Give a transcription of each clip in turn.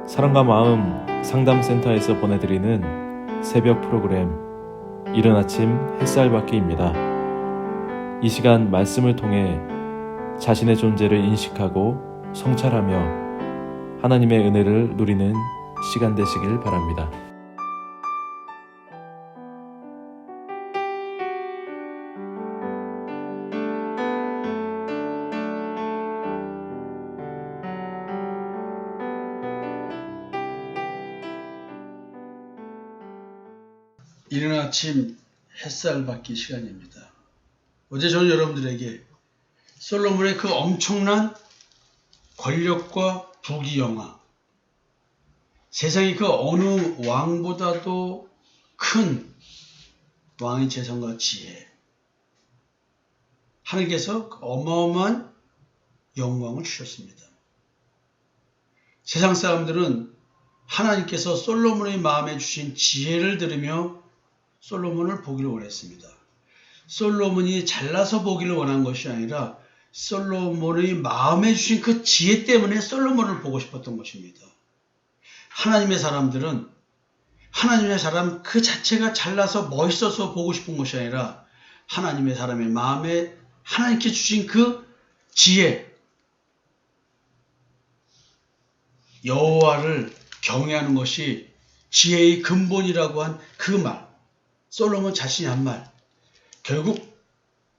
사랑과 마음 상담센터에서 보내드리는 새벽 프로그램 이른 아침 햇살받기입니다. 이 시간 말씀을 통해 자신의 존재를 인식하고 성찰하며 하나님의 은혜를 누리는 시간 되시길 바랍니다. 이른 아침 햇살 받기 시간입니다. 어제 저는 여러분들에게 솔로몬의 그 엄청난 권력과 부귀영화, 세상의 그 어느 왕보다도 큰 왕의 재성과 지혜, 하나님께서 어마어마한 영광을 주셨습니다. 세상 사람들은 하나님께서 솔로몬의 마음에 주신 지혜를 들으며 솔로몬을 보기를 원했습니다. 솔로몬이 잘나서 보기를 원한 것이 아니라 솔로몬의 마음에 주신 그 지혜 때문에 솔로몬을 보고 싶었던 것입니다. 하나님의 사람들은 하나님의 사람 그 자체가 잘나서 멋있어서 보고 싶은 것이 아니라 하나님의 사람의 마음에 하나님께 주신 그 지혜, 여호와를 경외하는 것이 지혜의 근본이라고 한 그 말, 솔로몬 자신이 한 말, 결국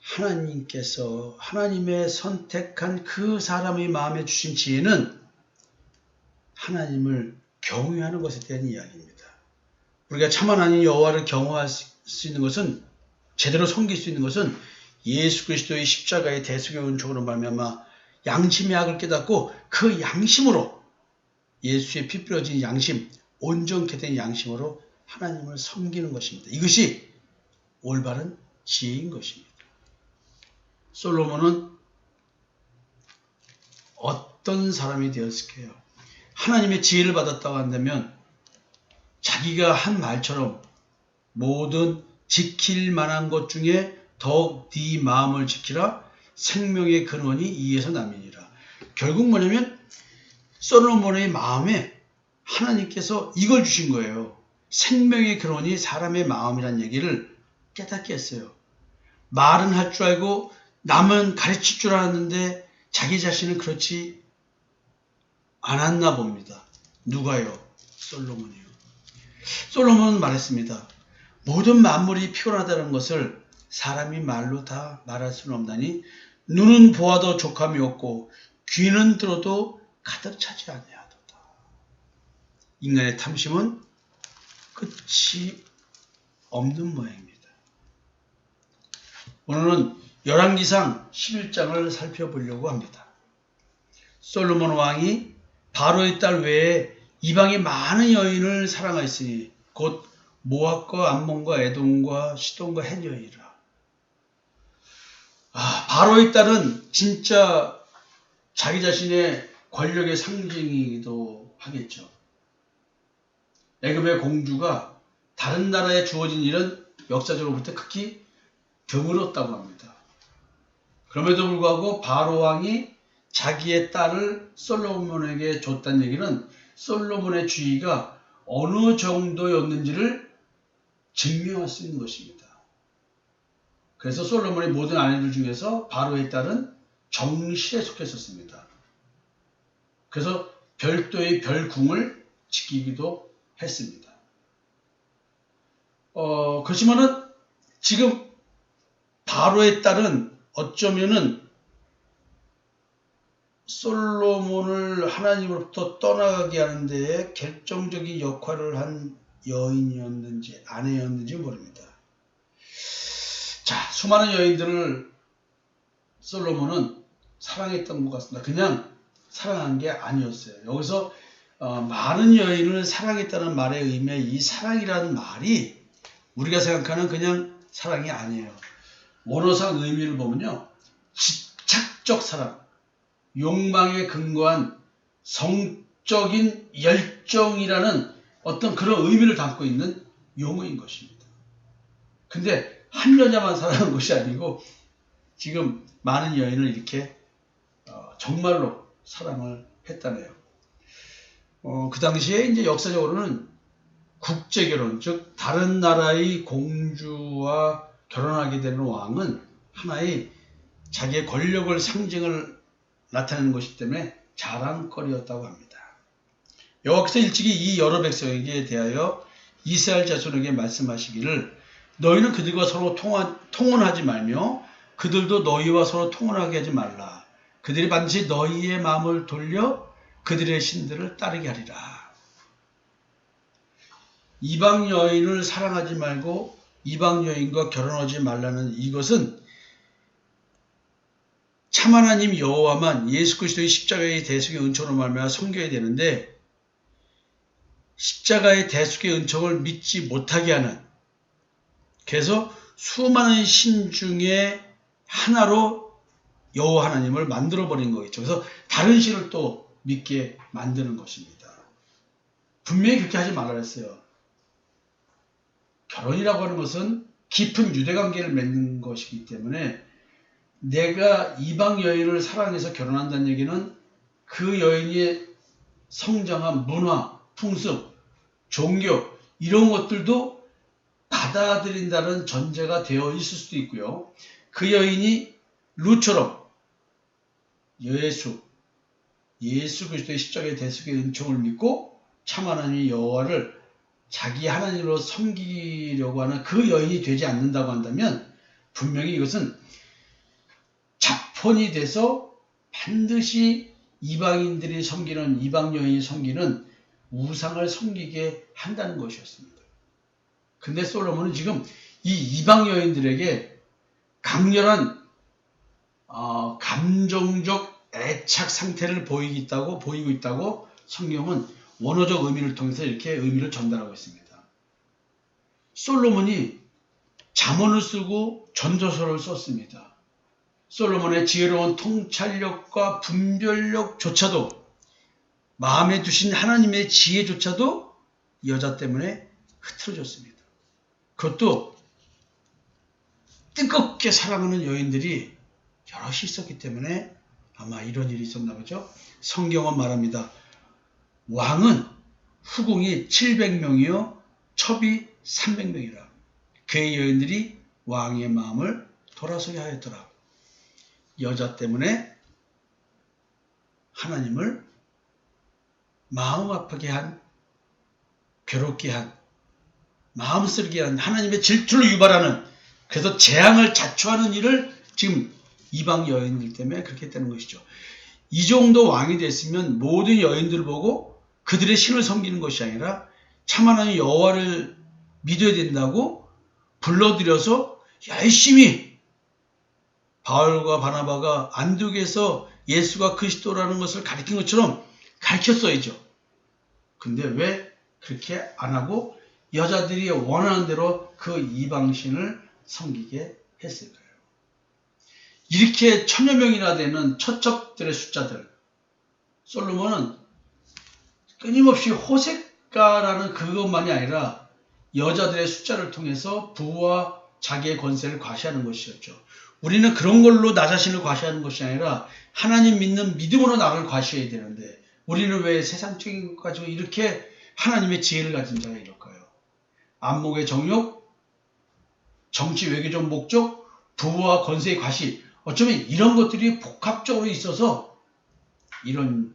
하나님께서 하나님의 선택한 그 사람의 마음에 주신 지혜는 하나님을 경외하는 것에 대한 이야기입니다. 우리가 참 하나님 여호와를 경외할 수 있는 것은, 제대로 섬길 수 있는 것은 예수 그리스도의 십자가의 대속의 은총으로 말미암아 양심의 악을 깨닫고 그 양심으로, 예수의 피 뿌려진 양심, 온전케 된 양심으로 하나님을 섬기는 것입니다. 이것이 올바른 지혜인 것입니다. 솔로몬은 어떤 사람이 되었을까요? 하나님의 지혜를 받았다고 한다면 자기가 한 말처럼 모든 지킬 만한 것 중에 더욱 네 마음을 지키라, 생명의 근원이 이에서 남이니라. 결국 뭐냐면 솔로몬의 마음에 하나님께서 이걸 주신 거예요. 생명의 근원이 사람의 마음이란 얘기를 깨닫게 했어요. 말은 할 줄 알고 남은 가르칠 줄 알았는데 자기 자신은 그렇지 않았나 봅니다. 누가요? 솔로몬이요. 솔로몬은 말했습니다. 모든 만물이 피곤하다는 것을 사람이 말로 다 말할 수는 없나니 눈은 보아도 족함이 없고 귀는 들어도 가득 차지 아니하도다. 인간의 탐심은 끝이 없는 모양입니다. 오늘은 열왕기상 11장을 살펴보려고 합니다. 솔로몬 왕이 바로의 딸 외에 이방의 많은 여인을 사랑하였으니 곧 모압과 암몬과 에돔과 시돈과 헷 여인이라. 바로의 딸은 진짜 자기 자신의 권력의 상징이기도 하겠죠. 애굽의 공주가 다른 나라에 주어진 일은 역사적으로 볼 때 극히 드물었다고 합니다. 그럼에도 불구하고 바로 왕이 자기의 딸을 솔로몬에게 줬다는 얘기는 솔로몬의 주의가 어느 정도였는지를 증명할 수 있는 것입니다. 그래서 솔로몬의 모든 아내들 중에서 바로의 딸은 정실에 속했었습니다. 그래서 별도의 별궁을 지키기도 했습니다. 그렇지만은 지금 바로의 딸은 어쩌면은 솔로몬을 하나님으로부터 떠나가게 하는 데에 결정적인 역할을 한 여인이었는지 아내였는지 모릅니다. 자, 수많은 여인들을 솔로몬은 사랑했던 것 같습니다. 그냥 사랑한 게 아니었어요. 여기서 많은 여인을 사랑했다는 말의 의미의 이 사랑이라는 말이 우리가 생각하는 그냥 사랑이 아니에요. 원어상 의미를 보면요, 집착적 사랑, 욕망에 근거한 성적인 열정이라는 어떤 그런 의미를 담고 있는 용어인 것입니다. 근데 한 여자만 사랑한 것이 아니고 지금 많은 여인을 이렇게 정말로 사랑을 했다네요. 그 당시에 이제 역사적으로는 국제 결혼, 즉 다른 나라의 공주와 결혼하게 되는 왕은 하나의 자기의 권력을 상징을 나타내는 것이기 때문에 자랑거리였다고 합니다. 여호와께서 일찍이 이 여러 백성에게 대하여 이스라엘 자손에게 말씀하시기를 너희는 그들과 서로 통혼하지 말며 그들도 너희와 서로 통혼하게 하지 말라. 그들이 반드시 너희의 마음을 돌려 그들의 신들을 따르게 하리라. 이방 여인을 사랑하지 말고 이방 여인과 결혼하지 말라는 이것은 참 하나님 여호와만 예수 그리스도의 십자가의 대속의 은총으로 말미암아 섬겨야 되는데 십자가의 대속의 은총을 믿지 못하게 하는, 그래서 수많은 신 중에 하나로 여호와 하나님을 만들어버린 거겠죠. 그래서 다른 신을 또 믿게 만드는 것입니다. 분명히 그렇게 하지 말라 했어요. 결혼이라고 하는 것은 깊은 유대관계를 맺는 것이기 때문에 내가 이방 여인을 사랑해서 결혼한다는 얘기는 그 여인의 성장한 문화, 풍습, 종교 이런 것들도 받아들인다는 전제가 되어 있을 수도 있고요. 그 여인이 룻처럼 예수 그리스도의 십자가의 대속의 은총을 믿고 참 하나님 여호와를 자기 하나님으로 섬기려고 하는 그 여인이 되지 않는다고 한다면 분명히 이것은 자폰이 돼서 반드시 이방인들이 섬기는, 이방 여인이 섬기는 우상을 섬기게 한다는 것이었습니다. 근데 솔로몬은 지금 이 이방 여인들에게 강렬한 감정적 애착 상태를 보이고 있다고 성경은 원어적 의미를 통해서 이렇게 의미를 전달하고 있습니다. 솔로몬이 잠언을 쓰고 전도서를 썼습니다. 솔로몬의 지혜로운 통찰력과 분별력조차도, 마음에 두신 하나님의 지혜조차도 여자 때문에 흐트러졌습니다. 그것도 뜨겁게 사랑하는 여인들이 여럿이 있었기 때문에 아마 이런 일이 있었나 보죠. 성경은 말합니다. 왕은 후궁이 700명이요 첩이 300명이라. 그의 여인들이 왕의 마음을 돌아서게 하였더라. 여자 때문에 하나님을 마음 아프게 한, 괴롭게 한, 마음 쓰게 한, 하나님의 질투를 유발하는, 그래서 재앙을 자초하는 일을 지금 이방 여인들 때문에 그렇게 했다는 것이죠. 이 정도 왕이 됐으면 모든 여인들을 보고 그들의 신을 섬기는 것이 아니라 참 하나님 여호와를 믿어야 된다고 불러들여서 열심히 바울과 바나바가 안디옥에서 예수가 그리스도라는 것을 가르친 것처럼 가르쳤어야죠. 근데 왜 그렇게 안 하고 여자들이 원하는 대로 그 이방신을 섬기게 했을까요? 이렇게 1000여 명이나 되는 처첩들의 숫자들, 솔로몬은 끊임없이 호색가라는 그것만이 아니라 여자들의 숫자를 통해서 부와 자기의 권세를 과시하는 것이었죠. 우리는 그런 걸로 나 자신을 과시하는 것이 아니라 하나님 믿는 믿음으로 나를 과시해야 되는데 우리는 왜 세상적인 것 가지고 이렇게 하나님의 지혜를 가진 자가 이럴까요? 안목의 정욕, 정치 외교적 목적, 부와 권세의 과시, 어쩌면 이런 것들이 복합적으로 있어서 이런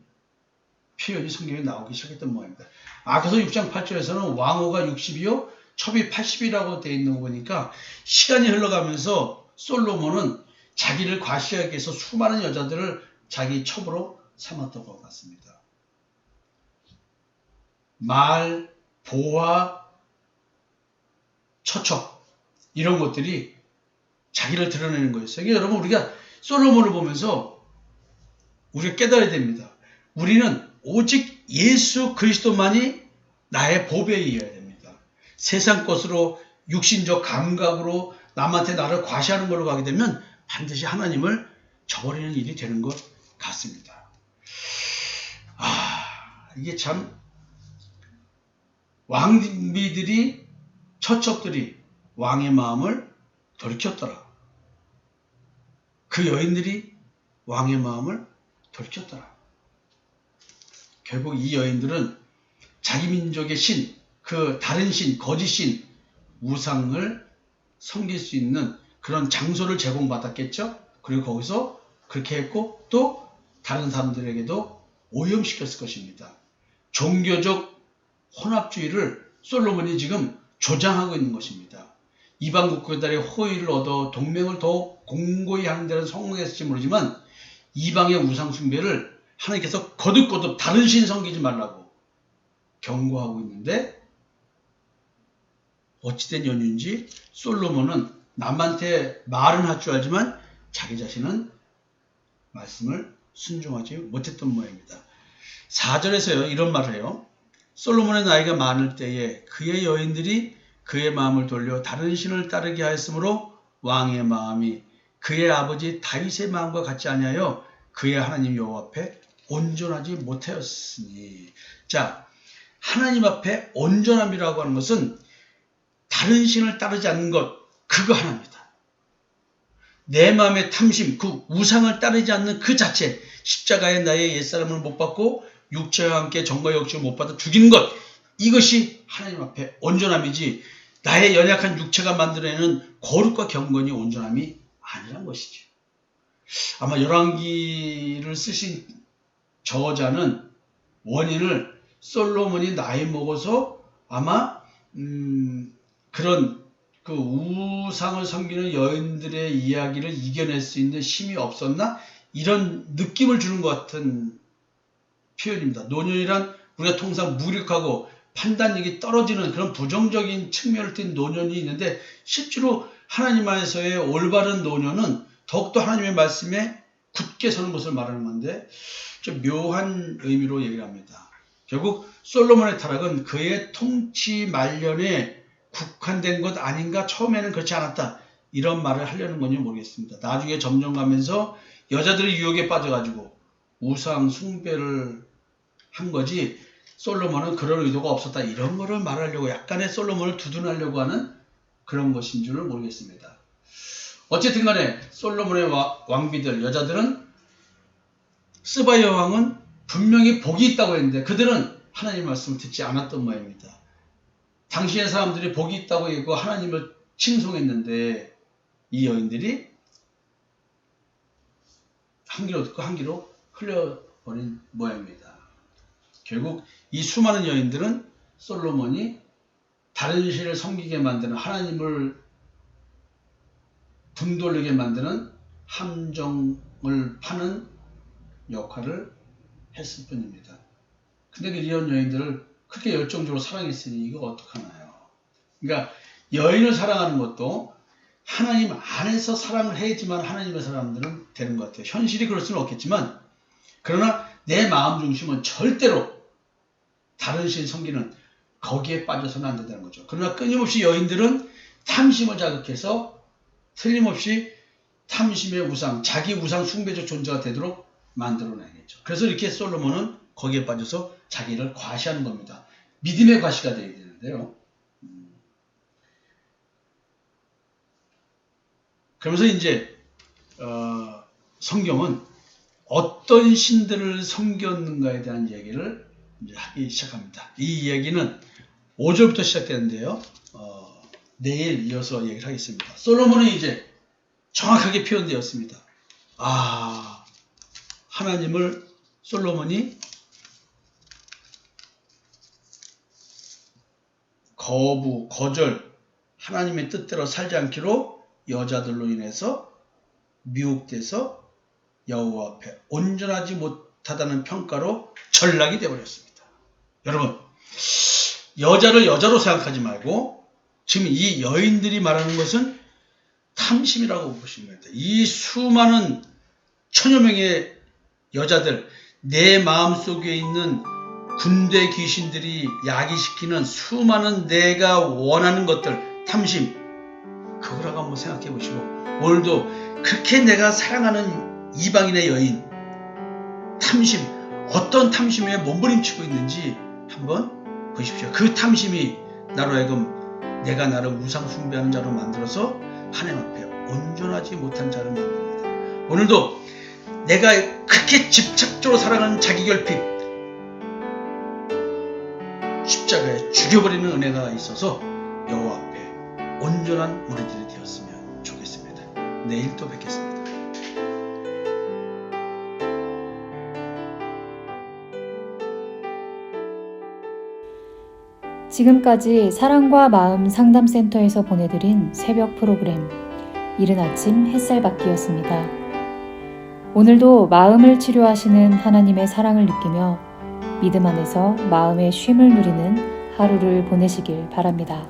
표현이 성경에 나오기 시작했던 모양입니다. 아가서 6장 8절에서는 왕후가 60이요 첩이 80이라고 되어 있는 거 보니까 시간이 흘러가면서 솔로몬은 자기를 과시하기 위해서 수많은 여자들을 자기 첩으로 삼았던 것 같습니다. 말, 보화, 처첩 이런 것들이 자기를 드러내는 거였어요. 여러분 우리가 솔로몬을 보면서 우리가 깨달아야 됩니다. 우리는 오직 예수 그리스도만이 나의 보배이어야 됩니다. 세상 것으로 육신적 감각으로 남한테 나를 과시하는 걸로 가게 되면 반드시 하나님을 저버리는 일이 되는 것 같습니다. 이게 참 왕비들이 처첩들이 왕의 마음을 돌이켰더라. 그 여인들이 왕의 마음을 돌이켰더라. 결국 이 여인들은 자기 민족의 신, 그 다른 신, 거짓 신, 우상을 섬길 수 있는 그런 장소를 제공받았겠죠. 그리고 거기서 그렇게 했고 또 다른 사람들에게도 오염시켰을 것입니다. 종교적 혼합주의를 솔로몬이 지금 조장하고 있는 것입니다. 이방 국가들의 호의를 얻어 동맹을 더욱 공고히 하는 데는 성공했을지 모르지만 이방의 우상 숭배를 하나님께서 거듭거듭 다른 신 섬기지 말라고 경고하고 있는데 어찌된 연유인지 솔로몬은 남한테 말은 할 줄 알지만 자기 자신은 말씀을 순종하지 못했던 모양입니다. 4절에서요 이런 말을 해요. 솔로몬의 나이가 많을 때에 그의 여인들이 그의 마음을 돌려 다른 신을 따르게 하였으므로 왕의 마음이 그의 아버지 다윗의 마음과 같지 아니하여 그의 하나님 여호와 앞에 온전하지 못하였으니. 자, 하나님 앞에 온전함이라고 하는 것은 다른 신을 따르지 않는 것, 그거 하나입니다. 내 마음의 탐심, 그 우상을 따르지 않는 그 자체, 십자가에 나의 옛사람을 못 받고 육체와 함께 정과 역식을 못 받아 죽이는 것, 이것이 하나님 앞에 온전함이지 나의 연약한 육체가 만들어내는 거룩과 경건이 온전함이 아니란 것이죠. 아마 열왕기를 쓰신 저자는 원인을 솔로몬이 나이 먹어서 아마 그런 그 우상을 섬기는 여인들의 이야기를 이겨낼 수 있는 힘이 없었나? 이런 느낌을 주는 것 같은 표현입니다. 노년이란 우리가 통상 무력하고 판단력이 떨어지는 그런 부정적인 측면을 띈 노년이 있는데 실제로 하나님 안에서의 올바른 노년은 더욱더 하나님의 말씀에 굳게 서는 것을 말하는 건데 좀 묘한 의미로 얘기를 합니다. 결국 솔로몬의 타락은 그의 통치 말년에 국한된 것 아닌가? 처음에는 그렇지 않았다. 이런 말을 하려는 건지 모르겠습니다. 나중에 점점 가면서 여자들의 유혹에 빠져가지고 우상 숭배를 한 거지 솔로몬은 그런 의도가 없었다. 이런 거를 말하려고 약간의 솔로몬을 두둔하려고 하는 그런 것인 줄은 모르겠습니다. 어쨌든 간에 솔로몬의 왕비들, 여자들은 스바야 왕은 분명히 복이 있다고 했는데 그들은 하나님 말씀을 듣지 않았던 모양입니다. 당시의 사람들이 복이 있다고 얘기하고 하나님을 칭송했는데 이 여인들이 한 귀로 듣고 한 귀로 흘려버린 모양입니다. 결국 이 수많은 여인들은 솔로몬이 다른 신을 섬기게 만드는 하나님을 등 돌리게 만드는 함정을 파는 역할을 했을 뿐입니다. 근데 이런 여인들을 그렇게 열정적으로 사랑했으니 이거 어떡하나요? 그러니까 여인을 사랑하는 것도 하나님 안에서 사랑을 해야지만 하나님의 사람들은 되는 것 같아요. 현실이 그럴 수는 없겠지만 그러나 내 마음 중심은 절대로 다른 신 섬기는 거기에 빠져서는 안 된다는 거죠. 그러나 끊임없이 여인들은 탐심을 자극해서 틀림없이 탐심의 우상, 자기 우상 숭배적 존재가 되도록 만들어내겠죠. 그래서 이렇게 솔로몬은 거기에 빠져서 자기를 과시하는 겁니다. 믿음의 과시가 되어야 되는데요. 그러면서 이제 성경은 어떤 신들을 섬겼는가에 대한 얘기를 이제 하기 시작합니다. 이 얘기는 5절부터 시작되는데요. 내일 이어서 얘기를 하겠습니다. 솔로몬은 이제 정확하게 표현되었습니다. 하나님을 솔로몬이 거절, 하나님의 뜻대로 살지 않기로 여자들로 인해서 미혹돼서 여호와 앞에 온전하지 못하다는 평가로 전락이 되어버렸습니다. 여러분, 여자를 여자로 생각하지 말고 지금 이 여인들이 말하는 것은 탐심이라고 보시면 됩니다. 이 수많은 천여 명의 여자들, 내 마음속에 있는 군대 귀신들이 야기시키는 수많은 내가 원하는 것들, 탐심, 그거라고 한번 생각해 보시고 오늘도 그렇게 내가 사랑하는 이방인의 여인, 탐심, 어떤 탐심에 몸부림치고 있는지 한번 보십시오. 그 탐심이 나로 하여금 내가 나를 우상 숭배하는 자로 만들어서 하나님 앞에 온전하지 못한 자를 만듭니다. 오늘도 내가 그렇게 집착적으로 사랑하는 자기 결핍, 십자가에 죽여버리는 은혜가 있어서 여호와 앞에 온전한 우리들이 되었으면 좋겠습니다. 내일 또 뵙겠습니다. 지금까지 사랑과 마음 상담센터에서 보내드린 새벽 프로그램 이른 아침 햇살받기였습니다. 오늘도 마음을 치료하시는 하나님의 사랑을 느끼며 믿음 안에서 마음의 쉼을 누리는 하루를 보내시길 바랍니다.